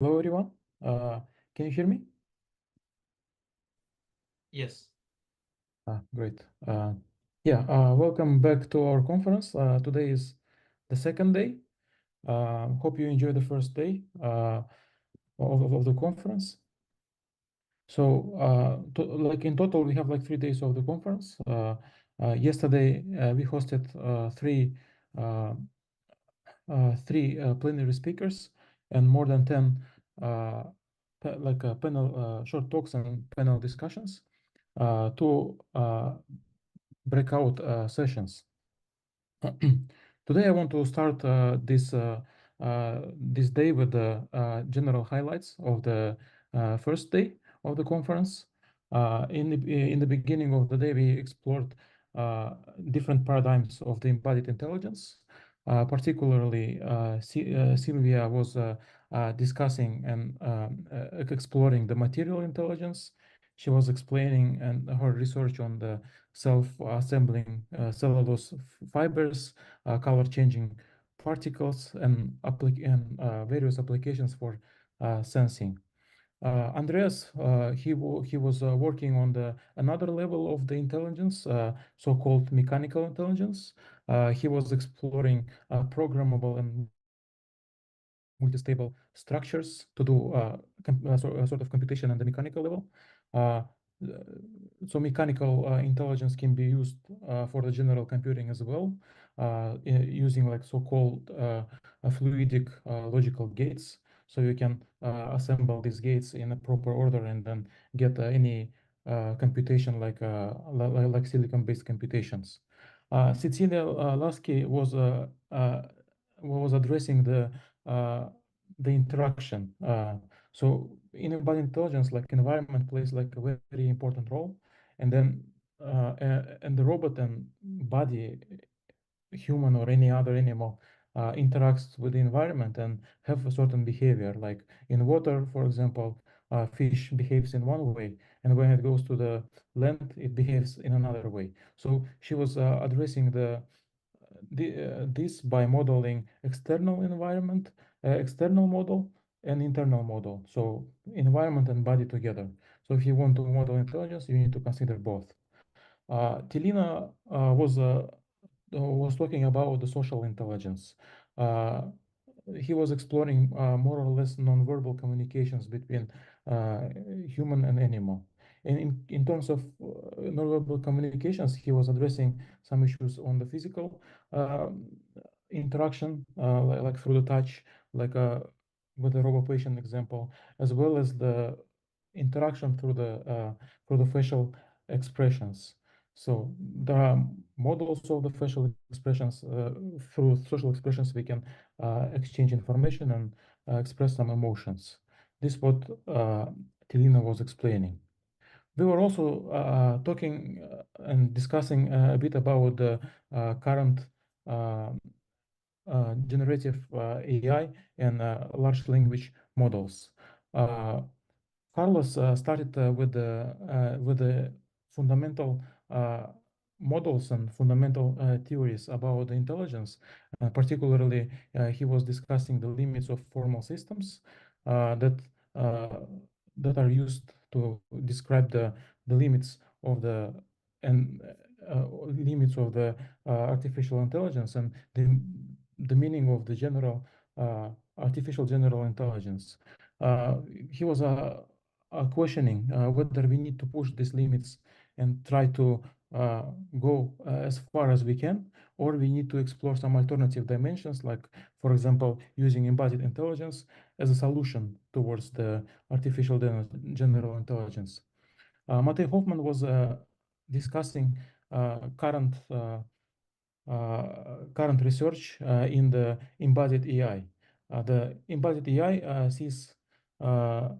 Hello, everyone. Can you hear me? Yes. Great. Yeah, welcome back to our conference. Today is the second day. Hope you enjoyed the first day of the conference. So, like in total, we have like 3 days of the conference. Yesterday, we hosted uh, three plenary speakers and more than 10 uh, panel short talks and panel discussions, two breakout sessions. Today, I want to start this day with the general highlights of the first day of the conference. In the beginning of the day, we explored uh, different paradigms of the embodied intelligence. Particularly, Sylvia was discussing and exploring the material intelligence. She was explaining and her research on the self-assembling cellulose fibers, color-changing particles, and various applications for sensing. Andreas, he was working on the another level of the intelligence, so-called mechanical intelligence. He was exploring programmable and multistable structures to do sort of computation on the mechanical level. Uh, so mechanical intelligence can be used for the general computing as well, using like so-called fluidic logical gates. So you can assemble these gates in a proper order and then get any computation like silicon-based computations. Cecilia Lasky was addressing uh, the interaction. So in embodied intelligence, like environment plays like a very important role, and then and the robot and body, human or any other animal, interacts with the environment and have a certain behavior. Like in water, for example, fish behaves in one way, and when it goes to the land, it behaves in another way. So she was addressing this by modeling external environment, external model, and internal model. So environment and body together. So if you want to model intelligence, you need to consider both. Tilina was talking about the social intelligence. Uh, he was exploring more or less nonverbal communications between human and animal. And in terms of nonverbal communications, he was addressing some issues on the physical interaction, like through the touch, like with the robot patient example, as well as the interaction through the facial expressions. So there are models of the facial expressions. Through social expressions, we can exchange information and express some emotions. This is what Tilina was explaining. We were also talking and discussing a bit about the current uh, generative AI and large language models. Uh, Carlos started with the fundamental uh, models and fundamental theories about the intelligence. Particularly, he was discussing the limits of formal systems uh, that are used to describe the limits of the and limits of the artificial intelligence and the meaning of the general artificial general intelligence. Uh, he was questioning whether we need to push these limits and try to uh, go as far as we can, or we need to explore some alternative dimensions, like, for example, using embodied intelligence as a solution towards the artificial general intelligence. Matej Hoffman was discussing current research in the embodied AI. The embodied AI sees uh,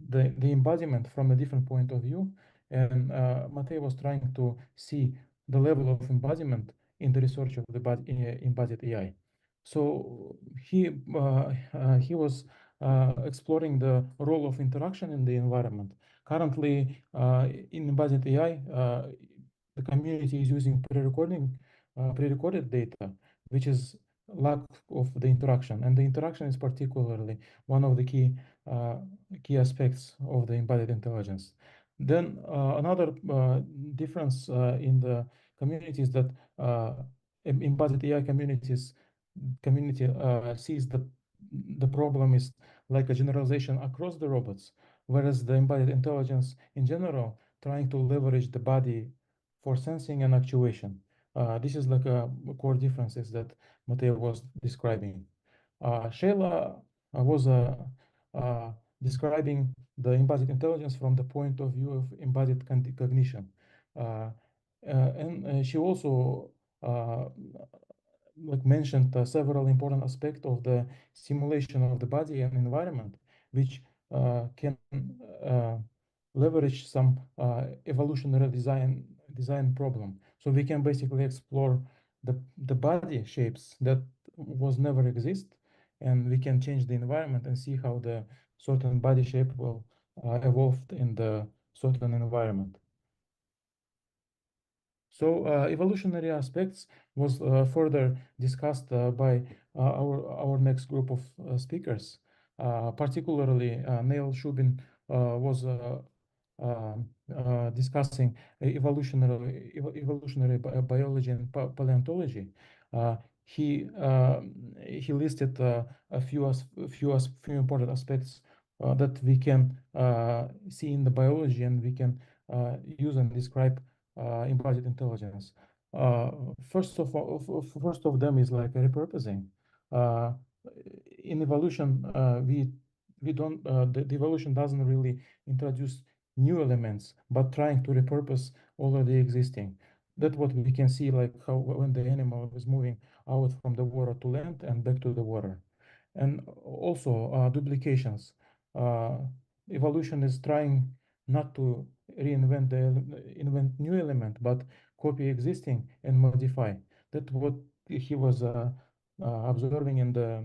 the embodiment from a different point of view, and Matej was trying to see the level of embodiment in the research of the embodied AI. So he was exploring the role of interaction in the environment. Currently, in embodied AI, the community is using pre-recorded data, which is lack of the interaction, and the interaction is particularly one of the uh, key aspects of the embodied intelligence. Then another difference in the communities that embodied AI community sees the problem is like a generalization across the robots, whereas the embodied intelligence in general trying to leverage the body for sensing and actuation. This is like a core differences that Mateo was describing. Shayla was uh, describing the embodied intelligence from the point of view of embodied cognition. Uh, and she also like mentioned several important aspects of the simulation of the body and environment, which can uh, leverage some evolutionary design problem. So we can basically explore the body shapes that was never exist, and we can change the environment and see how the certain body shape will evolve in the certain environment. So evolutionary aspects was further discussed by our next group of speakers. Particularly, Neil Shubin was discussing evolutionary biology and paleontology. Uh, he uh, he listed a few important aspects that we can see in the biology, and we can use and describe embodied intelligence. Uh, first of them is like repurposing. Uh, in evolution, we don't the evolution doesn't really introduce new elements, but trying to repurpose already existing. That's what we can see, like how when the animal is moving out from the water to land and back to the water, and also duplications. Uh, Evolution is trying not to invent new element, but copy existing and modify. That's what he was observing in the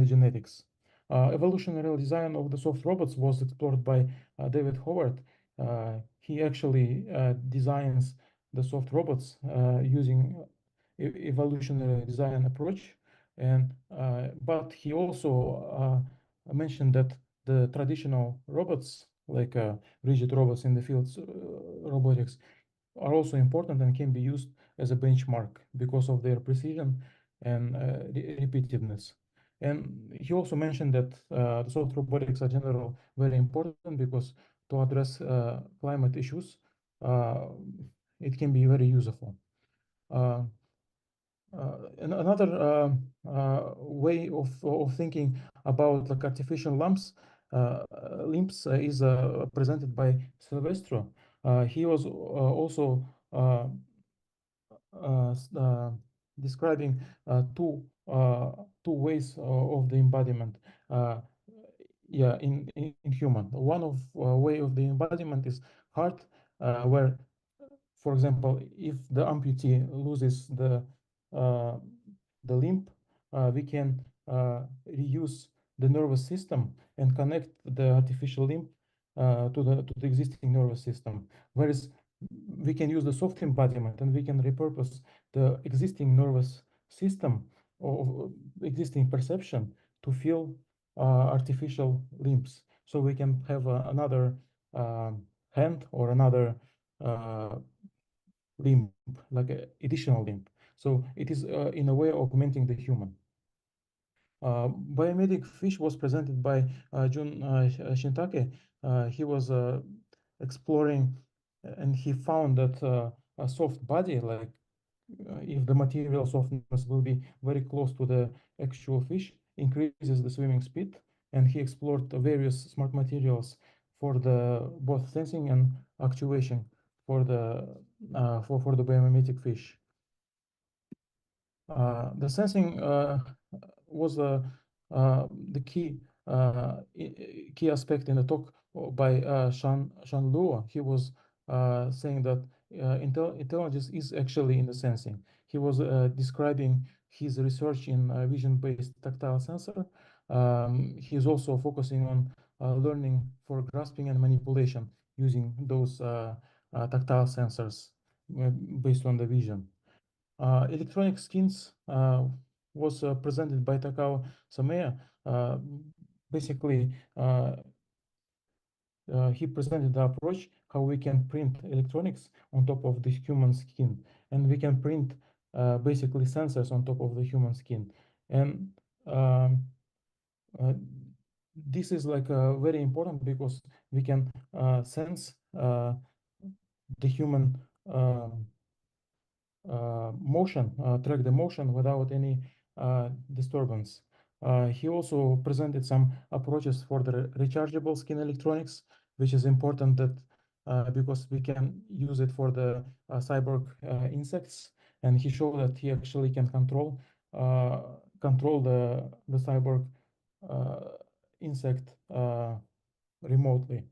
genetics. Evolutionary design of the soft robots was explored by David Howard. He actually designs the soft robots using evolutionary design approach, and but he also mentioned that the traditional robots, like rigid robots in the fields robotics, are also important and can be used as a benchmark because of their precision and repetitiveness. And he also mentioned that the soft robotics are general very important because to address climate issues, uh, it can be very useful. Uh, and another way of thinking about like artificial limbs is presented by Silvestro. He was also describing two ways of the embodiment. Uh, yeah, in human. One of way of the embodiment is heart, where, for example, if the amputee loses uh, the limb, we can reuse the nervous system and connect the artificial limb to the existing nervous system. Whereas we can use the soft embodiment and we can repurpose the existing nervous system or existing perception to feel artificial limbs. So we can have another hand or another uh, limb, like an additional limb. So it is in a way augmenting the human. Biomedic fish was presented by Jun Shintake. He was exploring and he found that a soft body, like if the material softness will be very close to the actual fish, increases the swimming speed. And he explored various smart materials for the both sensing and actuation for the biomimetic fish. The sensing was the key aspect in the talk by Shan Luo. He was saying that intelligence is actually in the sensing. He was describing his research in vision-based tactile sensor. He's also focusing on learning for grasping and manipulation using those tactile sensors based on the vision. Electronic skins was presented by Takao Samea. Basically, he presented the approach how we can print electronics on top of the human skin, and we can print basically sensors on top of the human skin. And um, uh, this is like very important because we can sense the human motion, track the motion without any disturbance. He also presented some approaches for the rechargeable skin electronics, which is important that because we can use it for the cyborg insects, and he showed that he actually can control the cyborg insect remotely,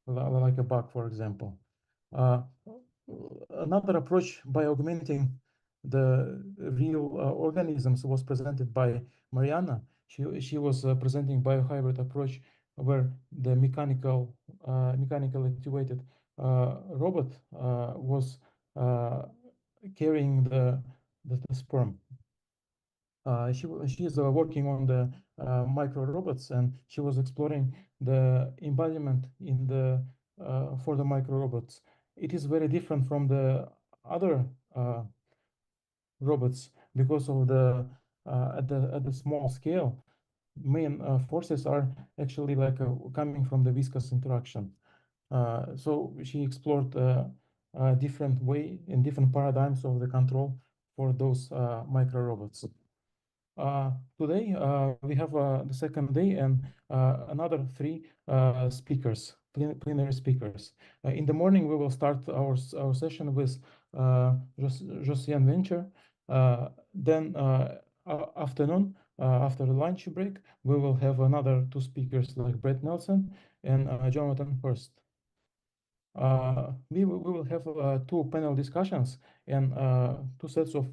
like a bug, for example. Uh, Another approach by augmenting the real organisms was presented by Mariana. She was presenting biohybrid approach where the mechanical activated robot was carrying the sperm. She is working on the micro robots, and she was exploring the embodiment in the for the micro robots. It is very different from the other robots because of the at the small scale. Main forces are actually like coming from the viscous interaction. So she explored a different way and different paradigms of the control for those micro robots. Today we have the second day and another three speakers, plenary speakers. In the morning, we will start our session with Josiane Venture. Then afternoon, after the lunch break, we will have another two speakers like Brett Nelson and Jonathan Hurst. We will have two panel discussions and two sets of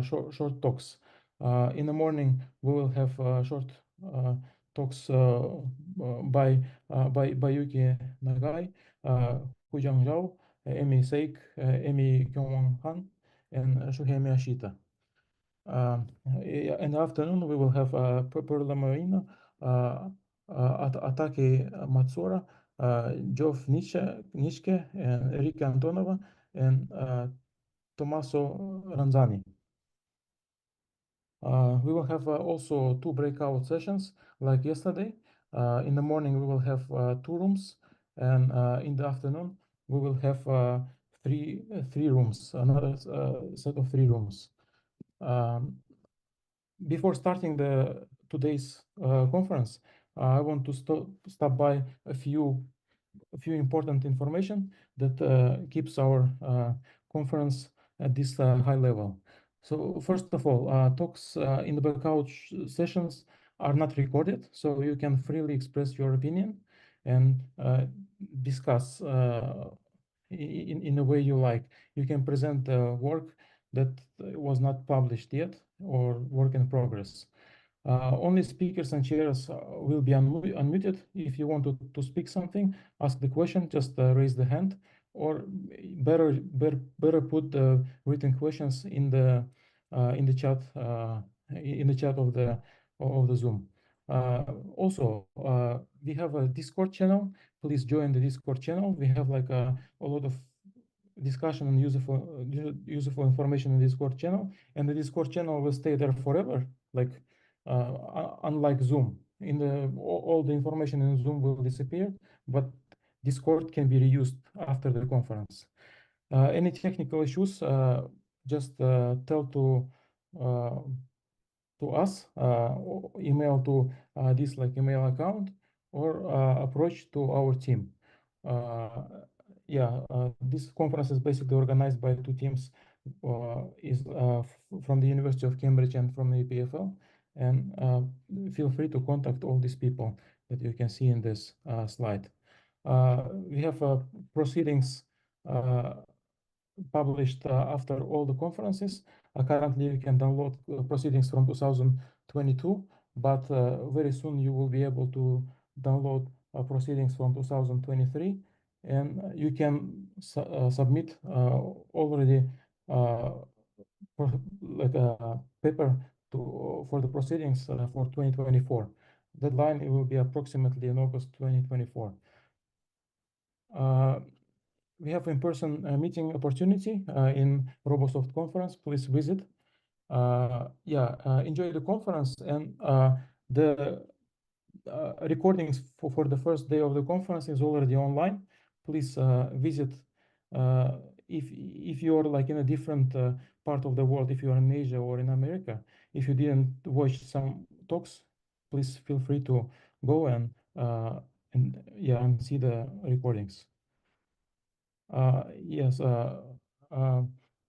short talks. In the morning, we will have short talks by Yuki Nagai, Hujang Zhao, Emi Seik, Emi Kyungwon Han, and Shuhei Miyashita. In the afternoon, we will have Perla Marino, Atake Matsura, Geoff Nishke, and Erika Antonova, and Tommaso Ranzani. We will have also two breakout sessions like yesterday. In the morning, we will have two rooms, and in the afternoon, we will have three rooms, another set of three rooms. Before starting today's conference, I want to stop by a few important information that keeps our conference at this high level. So first of all, talks in the breakout sessions are not recorded, so you can freely express your opinion and discuss in a way you like. You can present work that was not published yet or work in progress. Only speakers and chairs will be unmuted. If you want to speak something, ask the question, just raise the hand, or better put the written questions in the chat of the Zoom. Also, we have a Discord channel. Please join the Discord channel. We have like a lot of discussion and useful information in the Discord channel, and the Discord channel will stay there forever. Like unlike Zoom, all the information in Zoom will disappear, but Discord can be reused after the conference. Any technical issues, just tell to us, or email to this like email account, or approach to our team. Yeah, this conference is basically organized by two teams, from the University of Cambridge and from the EPFL. And feel free to contact all these people that you can see in this slide. We have proceedings published after all the conferences. Currently, you can download proceedings from 2022, but very soon you will be able to download proceedings from 2023, and you can submit already for like a paper for the proceedings for 2024. Deadline it will be approximately in August 2024. We have in-person meeting opportunity in RoboSoft conference. Please visit. Enjoy the conference, and the recordings for the first day of the conference is already online. Please visit if you're like in a different part of the world, if you're in Asia or in America, if you didn't watch some talks, please feel free to go and see the recordings. Yes.